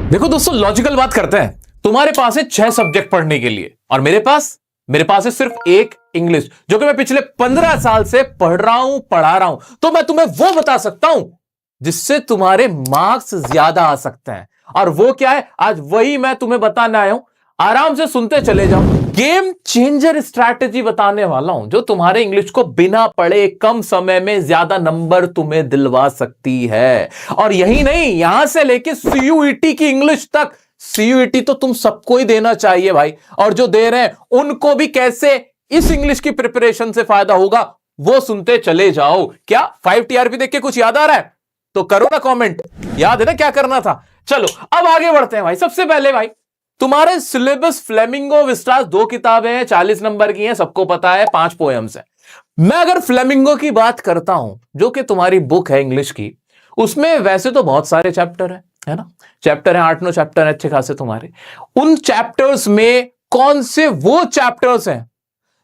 देखो दोस्तों, लॉजिकल बात करते हैं। तुम्हारे पास है 6 सब्जेक्ट पढ़ने के लिए और मेरे पास है सिर्फ एक इंग्लिश, जो कि मैं पिछले 15 साल से पढ़ रहा हूं, पढ़ा रहा हूं। तो मैं तुम्हें वो बता सकता हूं जिससे तुम्हारे मार्क्स ज्यादा आ सकते हैं। और वो क्या है, आज वही मैं तुम्हें बताने आया हूं। आराम से सुनते चले जाओ। गेम चेंजर स्ट्रैटेजी बताने वाला हूं, जो तुम्हारे इंग्लिश को बिना पढ़े कम समय में ज्यादा नंबर तुम्हें दिलवा सकती है। और यही नहीं, यहां से लेके सीयूईटी की इंग्लिश तक। सीयूईटी तो तुम सबको ही देना चाहिए भाई, और जो दे रहे हैं उनको भी कैसे इस इंग्लिश की प्रिपरेशन से फायदा होगा वो सुनते चले जाओ। क्या 5 टीआरपी देख के कुछ याद आ रहा है? तो करो ना कमेंट, याद है ना क्या करना था। चलो अब आगे बढ़ते हैं भाई। सबसे पहले भाई, तुम्हारे सिलेबस फ्लेमिंगो विस्टास 2 किताबें हैं, 40 नंबर की हैं, सबको पता है, 5 पोएम्स हैं। मैं अगर फ्लेमिंगो की बात करता हूं, जो कि तुम्हारी बुक है इंग्लिश की, उसमें वैसे तो बहुत सारे चैप्टर है ना। चैप्टर है 8-9 चैप्टर है अच्छे खासे तुम्हारे। उन चैप्टर्स में कौन से वो चैप्टर्स हैं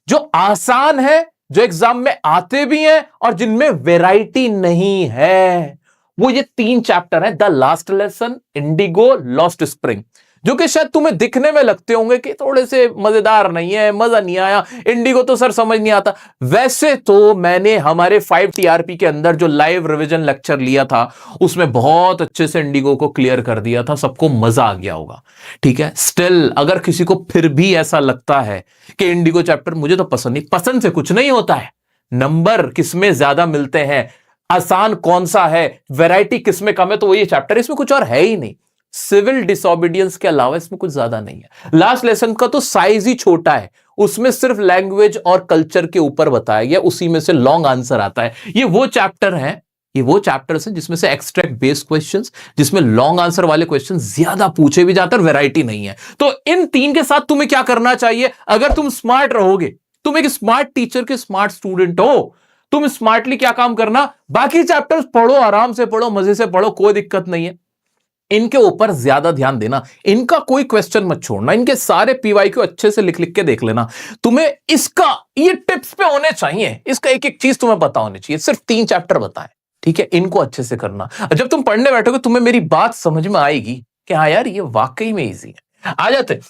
जो आसान है, जो एग्जाम में आते भी हैं और जिनमें वैरायटी नहीं है? वो ये 3 चैप्टर हैं, the last lesson, Indigo, lost spring, जो कि शायद तुम्हें दिखने में लगते होंगे कि थोड़े से मजेदार नहीं है, मजा नहीं आया, इंडिगो तो सर समझ नहीं आता। वैसे तो मैंने हमारे 5 टीआरपी के अंदर जो लाइव रिवीजन लेक्चर लिया था, उसमें बहुत अच्छे से इंडिगो को क्लियर कर दिया था, सबको मजा आ गया होगा। ठीक है, स्टिल अगर किसी को फिर भी ऐसा लगता है कि इंडिगो चैप्टर मुझे तो पसंद नहीं, पसंद से कुछ नहीं होता है। नंबर किसमें ज्यादा मिलते हैं, आसान कौन सा है, वैरायटी किसमें कम है, तो वो ये चैप्टर, इसमें कुछ और है ही नहीं। सिविल डिसोबीडियंस के अलावा इसमें कुछ ज्यादा नहीं है। लास्ट लेसन का तो साइज ही छोटा है, उसमें सिर्फ लैंग्वेज और कल्चर के ऊपर बताया गया, उसी में से लॉन्ग आंसर आता है। ये वो चैप्टर्स हैं जिसमें से एक्सट्रैक्ट बेस्ड क्वेश्चंस, जिसमें लॉन्ग आंसर वाले क्वेश्चन ज्यादा पूछे भी जाते हैं, वैरायटी नहीं है। तो इन 3 के साथ तुम्हें क्या करना चाहिए? अगर तुम स्मार्ट रहोगे, तुम एक स्मार्ट टीचर के स्मार्ट स्टूडेंट हो, तुम स्मार्टली क्या काम करना, बाकी चैप्टर्स पढ़ो, आराम से पढ़ो, मजे से पढ़ो, कोई दिक्कत नहीं है। इनके ऊपर ज्यादा ध्यान देना, इनका कोई क्वेश्चन मत छोड़ना, इनके सारे पीवाईक्यू अच्छे से लिख लिख के देख लेना। तुम्हें ये टिप्स पे होने चाहिए, इसका एक एक चीज तुम्हें पता होनी चाहिए। सिर्फ 3 चैप्टर बताएं, ठीक है, इनको अच्छे से करना। जब तुम पढ़ने बैठोगे तुम्हें मेरी बात समझ में आएगी कि हाँ यार, ये वाकई में इजी है। आ जाते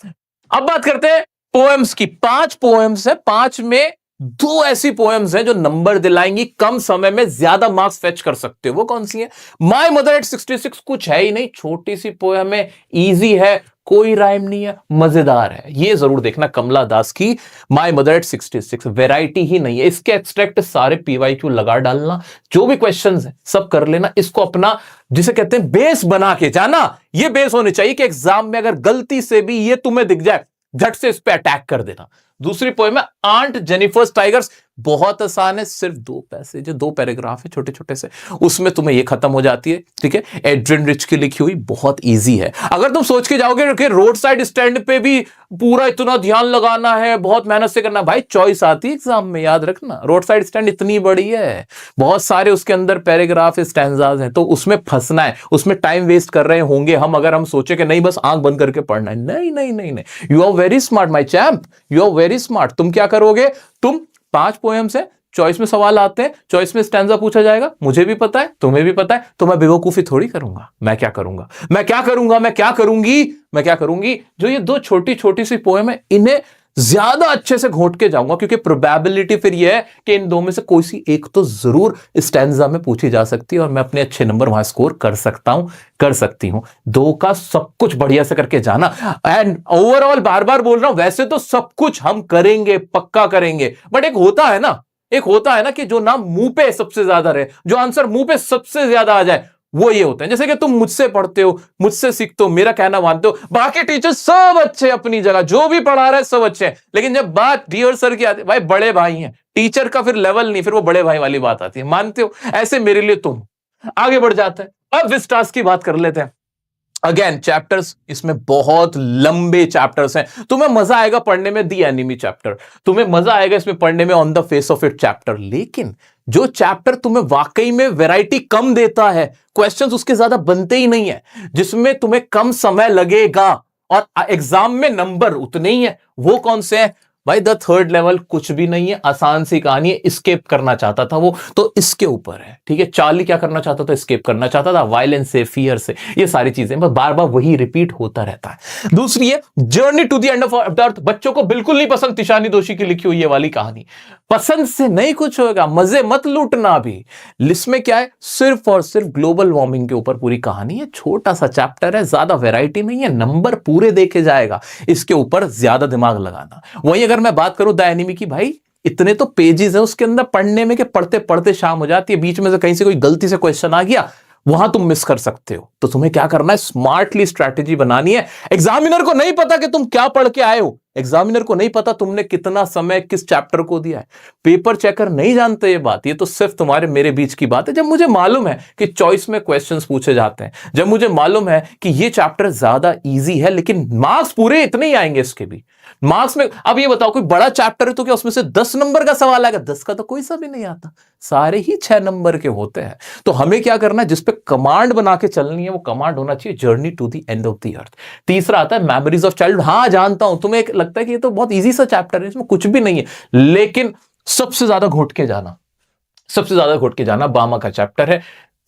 अब बात करते हैं पोएम्स की। 5 पोएम्स है, 5 में 2 ऐसी पोएम्स हैं जो नंबर दिलाएंगी, कम समय में ज्यादा मार्क्स फेच कर सकते हो। वो कौन सी है? माय मदर एट 66 कुछ है ही नहीं, छोटी सी पोएम है, इजी है, कोई राइम नहीं है, मजेदार है। ये जरूर देखना, कमला दास की माय मदर एट 66। वैरायटी ही नहीं है, इसके एक्सट्रैक्ट सारे पीवाईक्यू लगा डालना, जो भी क्वेश्चंस है सब कर लेना, इसको अपना जिसे कहते हैं बेस बना के जाना। ये बेस होनी चाहिए कि एग्जाम में अगर गलती से भी ये तुम्हें दिख जाए, झट से इस पे अटैक कर देना। दूसरी पोएम है आंट जेनिफर्स टाइगर्स, बहुत आसान है, सिर्फ 2 पैसेज, 2 पैराग्राफ है छोटे छोटे से, उसमें तुम्हें ये खत्म हो जाती है। ठीक है, एड्रिन रिच की लिखी हुई, बहुत इजी है। अगर तुम सोच के जाओगे कि रोड साइड स्टैंड पे भी पूरा इतना ध्यान लगाना है, बहुत मेहनत से करना, भाई चॉइस आती है एग्जाम में, याद रखना। रोड साइड स्टैंड इतनी बड़ी है, बहुत सारे उसके अंदर पैराग्राफ स्टैंजाज हैं, तो उसमें फंसना है, उसमें टाइम वेस्ट कर रहे होंगे हम, अगर हम सोचे कि नहीं बस आंख बंद करके पढ़ना है। नहीं नहीं नहीं नहीं, you are very smart my champ, you are very smart. तुम क्या करोगे? तुम 5 पोएम्स है, चॉइस में सवाल आते हैं, चॉइस में स्टैंजा पूछा जाएगा, मुझे भी पता है, तुम्हें भी पता है, तो मैं बेवकूफी थोड़ी करूंगा। मैं क्या करूंगा, मैं क्या करूंगा, मैं क्या करूंगी, मैं क्या करूंगी, जो ये 2 छोटी छोटी सी पोएम है, इन्हें ज्यादा अच्छे से घोट के जाऊंगा, क्योंकि प्रोबेबिलिटी फिर यह है कि इन 2 में से कोई सी एक तो जरूर स्टैंजा में पूछी जा सकती है और मैं अपने अच्छे नंबर वहां स्कोर कर सकता हूं, कर सकती हूं। 2 का सब कुछ बढ़िया से करके जाना। एंड ओवरऑल बार बार बोल रहा हूं, वैसे तो सब कुछ हम करेंगे, पक्का करेंगे, बट एक होता है ना कि जो नाम मुंह पे सबसे ज्यादा रहे, जो आंसर मुंह पे सबसे ज्यादा आ जाए, वो ये होते हैं। जैसे कि तुम मुझसे पढ़ते हो, मुझसे सीखते हो, मेरा कहना मानते हो, बाकी टीचर सब अच्छे अपनी जगह, जो भी पढ़ा रहा है सब अच्छे हैं, लेकिन जब बात डियर सर की आती है, भाई बड़े भाई हैं, टीचर का फिर लेवल नहीं, फिर वो बड़े भाई वाली बात आती है, मानते हो? ऐसे मेरे लिए तुम आगे बढ़ जाता है। अब विस्टास की बात कर लेते हैं। अगेन चैप्टर्स इसमें बहुत लंबे चैप्टर्स हैं, तुम्हें मजा आएगा पढ़ने में दी एनिमी चैप्टर, तुम्हें मजा आएगा इसमें पढ़ने में on the face of it chapter. लेकिन जो चैप्टर तुम्हें वाकई में वैरायटी कम देता है, क्वेश्चंस उसके ज्यादा बनते ही नहीं है, जिसमें तुम्हें कम समय लगेगा और एग्जाम में नंबर उतने ही है, वो कौन से हैं? भाई द थर्ड लेवल कुछ भी नहीं है, आसान सी कहानी है, एस्केप करना चाहता था वो, तो इसके ऊपर है। ठीक है, चार्ली क्या करना चाहता था? एस्केप करना चाहता था वायलेंस से, फियर से, ये सारी चीजें, बस बार बार वही रिपीट होता रहता है। दूसरी है journey to the end of the earth. बच्चों को बिल्कुल नहीं पसंद तिशानी दोषी की लिखी हुई ये वाली कहानी, पसंद से नहीं कुछ होगा, मजे मत लूटना भी। लिस्ट में क्या है? सिर्फ और सिर्फ ग्लोबल वार्मिंग के ऊपर पूरी कहानी है, छोटा सा चैप्टर है, ज्यादा वैरायटी नहीं है, नंबर पूरे देखे जाएगा, इसके ऊपर ज्यादा दिमाग लगाना। वहीं अगर मैं बात करूं द एनिमी की, भाई इतने तो पेजेस है उसके अंदर पढ़ने में कि पढ़ते पढ़ते शाम हो जाती है, बीच में से कहीं से कोई गलती से क्वेश्चन आ गया, वहां तुम मिस कर सकते हो। तो तुम्हें क्या करना है? स्मार्टली स्ट्रैटेजी बनानी है। एग्जामिनर को नहीं पता कि तुम क्या पढ़ के आए हो, एग्जामिनर को नहीं पता तुमने कितना समय किस चैप्टर को दिया है, पेपर चेकर नहीं जानते ये बात, ये तो सिर्फ तुम्हारे मेरे बीच की बात है। जब मुझे मालूम है कि चॉइस में क्वेश्चंस पूछे जाते हैं, जब मुझे मालूम है कि ये चैप्टर ज्यादा इजी है लेकिन मार्क्स पूरे इतने ही आएंगे इसके भी, मार्क्स में अब ये बताओ कोई बड़ा चैप्टर है तो क्या उसमें से 10 नंबर का सवाल आएगा? 10 का तो कोई सा भी नहीं आता, सारे ही 6 नंबर के होते हैं। तो हमें क्या करना है? जिस पे कमांड बना के चलनी है वो कमांड होना चाहिए journey to the end of the earth. तीसरा आता है मेमोरीज ऑफ चाइल्डहुड। हाँ जानता हूं तुम्हें लगता है कि ये तो बहुत इजी सा चैप्टर है, इसमें कुछ भी नहीं है, लेकिन सबसे ज्यादा घोट के जाना, सबसे ज्यादा घोट के जाना बामा का चैप्टर है।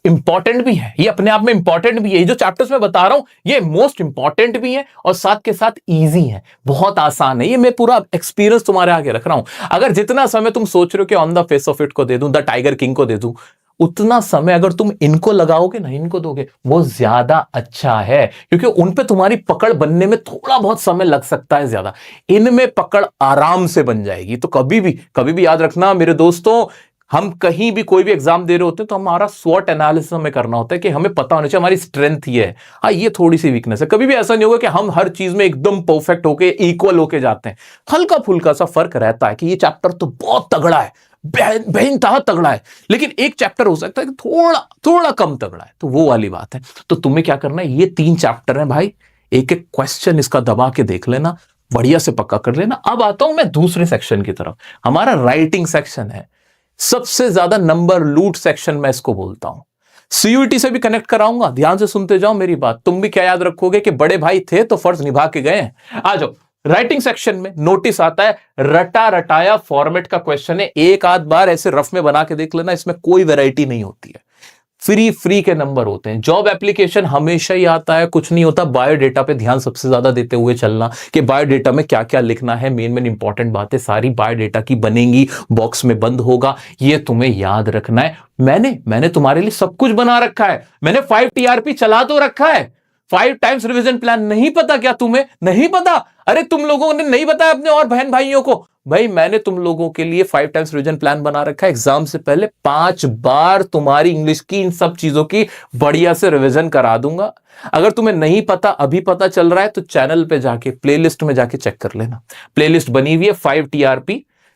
इंपॉर्टेंट भी है ये, अपने आप में इंपॉर्टेंट भी है, ये जो चैप्टर्स मैं बता रहा हूं ये मोस्ट इंपॉर्टेंट भी है और साथ के साथ इजी है, बहुत आसान है। ये मैं पूरा एक्सपीरियंस तुम्हारे आगे रख रहा हूं। अगर जितना समय तुम सोच रहे हो कि on the face of it को दे दूं, द टाइगर किंग को दे दूं, उतना समय अगर तुम इनको लगाओगे ना, इनको दोगे, वो ज्यादा अच्छा है, क्योंकि उन पे तुम्हारी पकड़ बनने में थोड़ा बहुत समय लग सकता है ज्यादा, इनमें पकड़ आराम से बन जाएगी। तो कभी भी याद रखना मेरे दोस्तों, हम कहीं भी कोई भी एग्जाम दे रहे होते हैं तो हमारा स्वॉट एनालिसिस हमें करना होता है कि हमें पता होना चाहिए हमारी स्ट्रेंथ ये है, हाँ ये थोड़ी सी वीकनेस है। कभी भी ऐसा नहीं होगा कि हम हर चीज में एकदम परफेक्ट होके इक्वल होके जाते हैं, हल्का फुल्का सा फर्क रहता है कि ये चैप्टर तो बहुत तगड़ा है, बेइंतहा तगड़ा है, लेकिन एक चैप्टर हो सकता है कि थोड़ा थोड़ा कम तगड़ा है, तो वो वाली बात है। तो तुम्हें क्या करना है? ये 3 चैप्टर हैं भाई, एक एक क्वेश्चन इसका दबा के देख लेना, बढ़िया से पक्का कर लेना। अब आता हूं मैं दूसरे सेक्शन की तरफ, हमारा राइटिंग सेक्शन है, सबसे ज्यादा नंबर लूट सेक्शन मैं इसको बोलता हूं। सीयूईटी से भी कनेक्ट कराऊंगा, ध्यान से सुनते जाओ मेरी बात। तुम भी क्या याद रखोगे कि बड़े भाई थे तो फर्ज निभा के गए हैं। आ जाओ राइटिंग सेक्शन में, नोटिस आता है रटा रटाया फॉर्मेट का क्वेश्चन है, एक आध बार ऐसे रफ में बना के देख लेना, इसमें कोई वैरायटी नहीं होती है, फ्री के नंबर होते हैं। जॉब एप्लीकेशन हमेशा ही आता है, कुछ नहीं होता। बायोडेटा पे ध्यान सबसे ज्यादा देते हुए चलना कि बायोडेटा में क्या क्या लिखना है, मेन इंपॉर्टेंट बातें सारी बायोडेटा की बनेंगी, बॉक्स में बंद होगा, ये तुम्हें याद रखना है। मैंने तुम्हारे लिए सब कुछ बना रखा है, मैंने 5 टीआरपी चला तो रखा है, 5 टाइम्स रिवीजन प्लान नहीं पता क्या तुम्हें? नहीं पता? अरे तुम लोगों ने नहीं बताया अपने और बहन भाइयों को? भाई मैंने तुम लोगों के लिए 5 टाइम्स रिवीजन प्लान बना रखा है, एग्जाम से पहले 5 बार तुम्हारी इंग्लिश की इन सब चीजों की बढ़िया से रिवीजन करा दूंगा। अगर तुम्हें नहीं पता, अभी पता चल रहा है, तो चैनल पे जाके प्लेलिस्ट में जाके चेक कर लेना, प्लेलिस्ट बनी हुई है 5 टीआरपी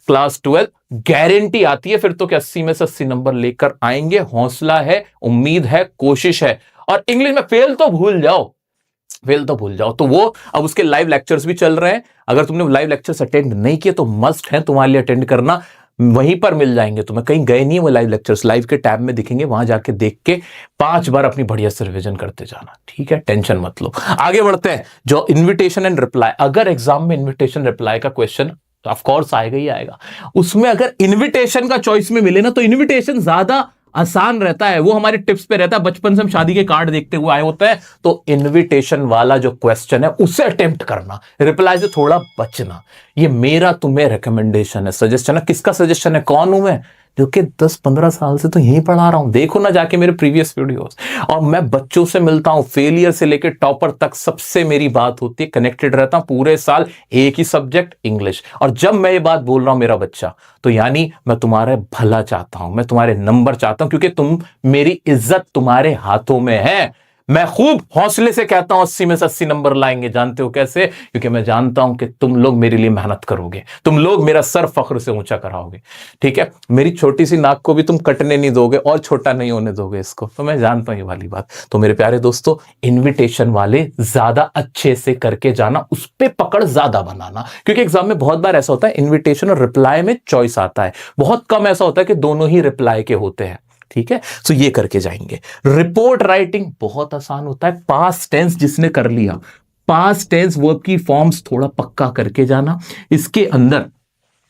क्लास 12, गारंटी आती है फिर तो कि 80 में से 80 नंबर लेकर आएंगे। हौसला है, उम्मीद है, कोशिश है। और इंग्लिश में फेल तो भूल जाओ, तो वो अब उसके लाइव लेक्चर्स भी चल रहे हैं, अगर तुमने लाइव लेक्चर्स अटेंड नहीं किए तो मस्ट है तुम्हारे लिए अटेंड करना, वहीं पर मिल जाएंगे तुम्हें, कहीं गए नहीं है वो लाइव लेक्चर्स, लाइव के टैब में दिखेंगे, वहां जाके देख के 5 बार अपनी बढ़िया से रिवीजन करते जाना, ठीक है? टेंशन मत लो। आगे बढ़ते हैं, जो इन्विटेशन एंड रिप्लाई, अगर एग्जाम में इन्विटेशन रिप्लाई का क्वेश्चन ऑफ कोर्स आएगा ही आएगा, उसमें अगर इन्विटेशन का चॉइस में मिले ना तो इन्विटेशन ज्यादा आसान रहता है, वो हमारे टिप्स पे रहता है, बचपन से हम शादी के कार्ड देखते हुए आए होते हैं। तो इनविटेशन वाला जो क्वेश्चन है उसे अटेम्प्ट करना, रिप्लाई से थोड़ा बचना, ये मेरा तुम्हें रिकमेंडेशन है, सजेशन है। किसका सजेशन है? कौन हूं मैं? जो कि 10-15 साल से तो यही पढ़ा रहा हूं, देखो ना जाके मेरे प्रीवियस वीडियोस, और मैं बच्चों से मिलता हूं, फेलियर से लेकर टॉपर तक सबसे मेरी बात होती है, कनेक्टेड रहता हूं पूरे साल, एक ही सब्जेक्ट इंग्लिश। और जब मैं ये बात बोल रहा हूं मेरा बच्चा, तो यानी मैं तुम्हारे भला चाहता हूं, मैं तुम्हारे नंबर चाहता हूं, क्योंकि तुम, मेरी इज्जत तुम्हारे हाथों में है। मैं खूब हौसले से कहता हूं 80 में से 80 नंबर लाएंगे, जानते हो कैसे? क्योंकि मैं जानता हूं कि तुम लोग मेरे लिए मेहनत करोगे, तुम लोग मेरा सर फख्र से ऊंचा कराओगे, ठीक है? मेरी छोटी सी नाक को भी तुम कटने नहीं दोगे और छोटा नहीं होने दोगे इसको, तो मैं जानता हूं ये वाली बात। तो मेरे प्यारे दोस्तों, इन्विटेशन वाले ज्यादा अच्छे से करके जाना, उस पर पकड़ ज्यादा बनाना, क्योंकि एग्जाम में बहुत बार ऐसा होता है इन्विटेशन और रिप्लाई में चॉइस आता है, बहुत कम ऐसा होता है कि दोनों ही रिप्लाई के होते हैं, ठीक है? तो ये करके जाएंगे। रिपोर्ट राइटिंग बहुत आसान होता है, पास्ट टेंस जिसने कर लिया, पास्ट टेंस वर्ब की फॉर्म्स थोड़ा पक्का करके जाना, इसके अंदर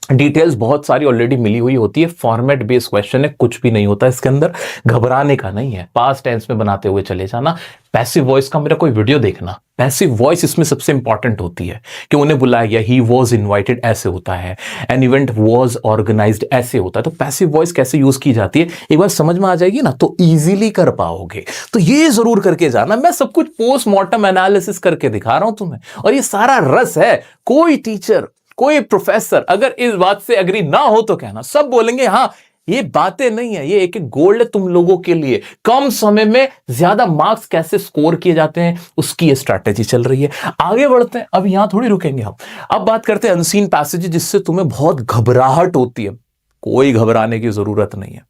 डिटेल्स बहुत सारी ऑलरेडी मिली हुई होती है, फॉर्मेट बेस्ड क्वेश्चन है, कुछ भी नहीं होता इसके अंदर, घबराने का नहीं है। पास्ट टेंस में बनाते हुए चले जाना। पैसिव वॉइस का मेरा कोई वीडियो देखना। पैसिव वॉइस इसमें सबसे इंपॉर्टेंट होती है कि उन्हें बुलाया गया, ही वॉज इन्वाइटेड ऐसे होता है, एन इवेंट वॉज ऑर्गेनाइज्ड ऐसे होता है। तो पैसिव वॉइस कैसे यूज की जाती है एक बार समझ में आ जाएगी ना तो इजीली कर पाओगे। तो ये जरूर करके जाना। मैं सब कुछ पोस्टमार्टम एनालिसिस करके दिखा रहा हूं तुम्हें, और ये सारा रस है। कोई टीचर, कोई प्रोफेसर अगर इस बात से एग्री ना हो तो कहना, सब बोलेंगे हाँ ये बातें नहीं है, ये एक एक गोल्ड है तुम लोगों के लिए। कम समय में ज्यादा मार्क्स कैसे स्कोर किए जाते हैं उसकी ये स्ट्रैटेजी चल रही है। आगे बढ़ते हैं, अब यहां थोड़ी रुकेंगे हम। अब बात करते हैं अनसीन पैसेज, जिससे तुम्हें बहुत घबराहट होती है। कोई घबराने की जरूरत नहीं है।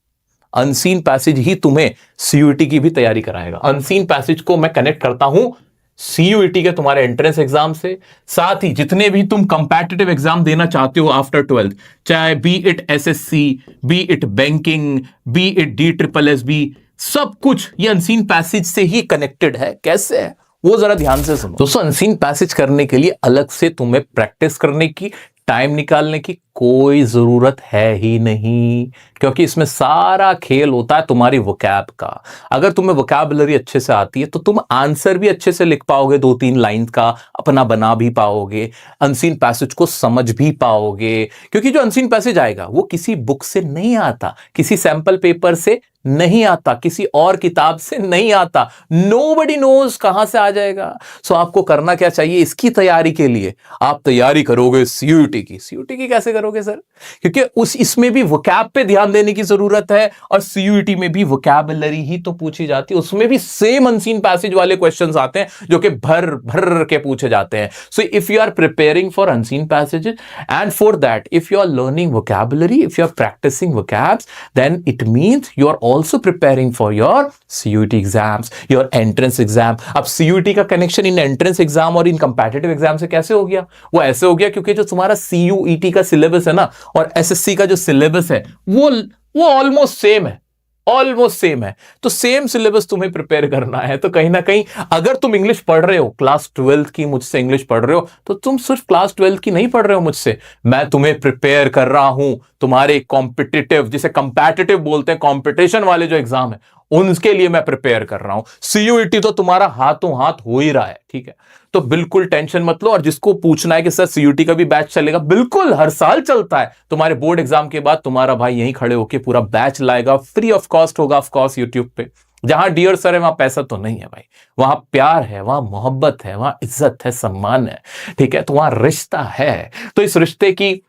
अनसीन पैसेज ही तुम्हें सीयूईटी की भी तैयारी कराएगा। अनसीन पैसेज को मैं कनेक्ट करता हूं सीयूईटी के तुम्हारे एंट्रेंस एग्जाम से, साथ ही जितने भी तुम कंपैटिटिव एग्जाम देना चाहते हो आफ्टर 12th, चाहे B it SSC, B it banking, B it DSSB, सब कुछ ये अनसीन पैसेज से ही कनेक्टेड है। कैसे है वो जरा ध्यान से सुनो दोस्तों। अनसीन पैसेज करने के लिए अलग से तुम्हें प्रैक्टिस करने की, टाइम निकालने की कोई जरूरत है ही नहीं, क्योंकि इसमें सारा खेल होता है तुम्हारी वोकैब का। अगर तुम्हें वोकैबुलरी अच्छे से आती है तो तुम आंसर भी अच्छे से लिख पाओगे, 2-3 लाइन का अपना बना भी पाओगे, अनसीन पैसेज को समझ भी पाओगे। क्योंकि जो अनसीन पैसेज आएगा वो किसी बुक से नहीं आता, किसी सैंपल पेपर से नहीं आता, किसी और किताब से नहीं आता। नोबडी नोज कहां से आ जाएगा। सो आपको करना क्या चाहिए इसकी तैयारी के लिए? आप तैयारी करोगे सीयूईटी की। सीयूईटी की कैसे करोगे सर? क्योंकि इसमें भी वोकैब पे ध्यान देने की जरूरत है, और सीयूईटी में भी वोकैबुलरी ही तो पूछी जाती है। उसमें भी सेम अनसीन पैसेज वाले क्वेश्चंस आते हैं जो कि भर भर के पूछे जाते हैं। So if you are preparing for unseen passages and for that if you are learning vocabulary, if you are practicing vocabs, then it means you are also preparing for your CUET exams, your entrance exam। अब CUET का connection in entrance exam और इन competitive exam से कैसे हो गया? वो ऐसे हो गया क्योंकि जो तुम्हारा CUET का सिलेबस है ना और SSC का जो सिलेबस है वो ऑलमोस्ट सेम है, ऑलमोस्ट सेम है। तो सेम सिलेबस तुम्हें प्रिपेयर करना है। तो कहीं ना कहीं अगर तुम इंग्लिश पढ़ रहे हो, क्लास 12th की मुझसे इंग्लिश पढ़ रहे हो, तो तुम सिर्फ क्लास 12th की नहीं पढ़ रहे हो मुझसे, मैं तुम्हें प्रिपेयर कर रहा हूं तुम्हारे कॉम्पिटिटिव, जिसे कंपैटिटिव बोलते हैं, कंपटीशन वाले जो एग्जाम है उनके लिए मैं प्रिपेयर कर रहा हूं। सीयूईटी तो तुम्हारा हाथों हाथ हो ही रहा है, ठीक है? तो बिल्कुल टेंशन मत लो। और जिसको पूछना है कि सर सीयूईटी का भी बैच चलेगा, बिल्कुल हर साल चलता है। तुम्हारे बोर्ड एग्जाम के बाद तुम्हारा भाई यहीं खड़े होकर पूरा बैच लाएगा, फ्री ऑफ कॉस्ट होगा ऑफ कोर्स यूट्यूब पे। जहां डियर सर है वहां पैसा तो नहीं है भाई, वहां प्यार है, वहां मोहब्बत है, वहां इज्जत है, सम्मान है, ठीक है? तो वहां रिश्ता है। तो इस रिश्ते की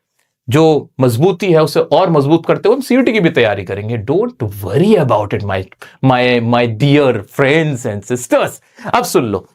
जो मजबूती है उसे और मजबूत करते हुए हम सीयूईटी की भी तैयारी करेंगे। Don't worry about it my dear friends and sisters. अब सुन लो,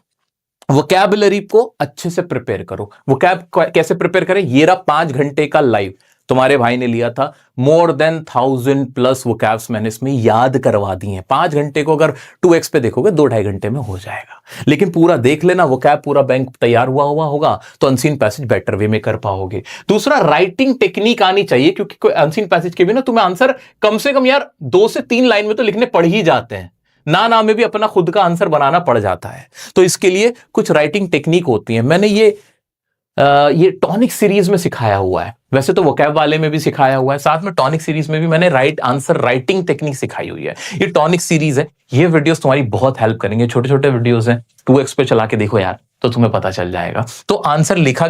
वोकैबुलरी को अच्छे से प्रिपेयर करो। वोकैब कैसे प्रिपेयर करें? ये रहा 5 घंटे का लाइव तुम्हारे भाई ने लिया था। मोर देन 1000+ वोकैब्स मैंने इसमें याद करवा दी हैं। 5 घंटे को अगर 2x पे देखोगे 2-2.5 घंटे में हो जाएगा। लेकिन पूरा देख लेना, वोकैब पूरा बैंक तैयार हुआ होगा तो अनसीन पैसेज बेटर वे में कर पाओगे। दूसरा, राइटिंग टेक्निक आनी चाहिए, क्योंकि कोई अनसीन पैसेज के भी ना तुम्हें आंसर कम से कम यार 2 से 3 लाइन में तो लिखने पड़ ही जाते हैं। ना में भी अपना खुद का आंसर बनाना पड़ जाता है। तो इसके लिए कुछ राइटिंग टेक्निक होती है। मैंने ये टॉनिक सीरीज में सिखाया हुआ है, वैसे तो वोकैब वाले में भी सिखाया हुआ है, साथ में टॉनिक सीरीज में भी मैंने आंसर राइटिंग टेक्निक सिखाई हुई है। ये टॉनिक सीरीज है, ये वीडियोस तुम्हारी बहुत हेल्प करेंगे। छोटे छोटे वीडियोस हैं, 2x पे चला के देखो यार तो तुम्हें पता चल जाएगा। तो आंसर लिखा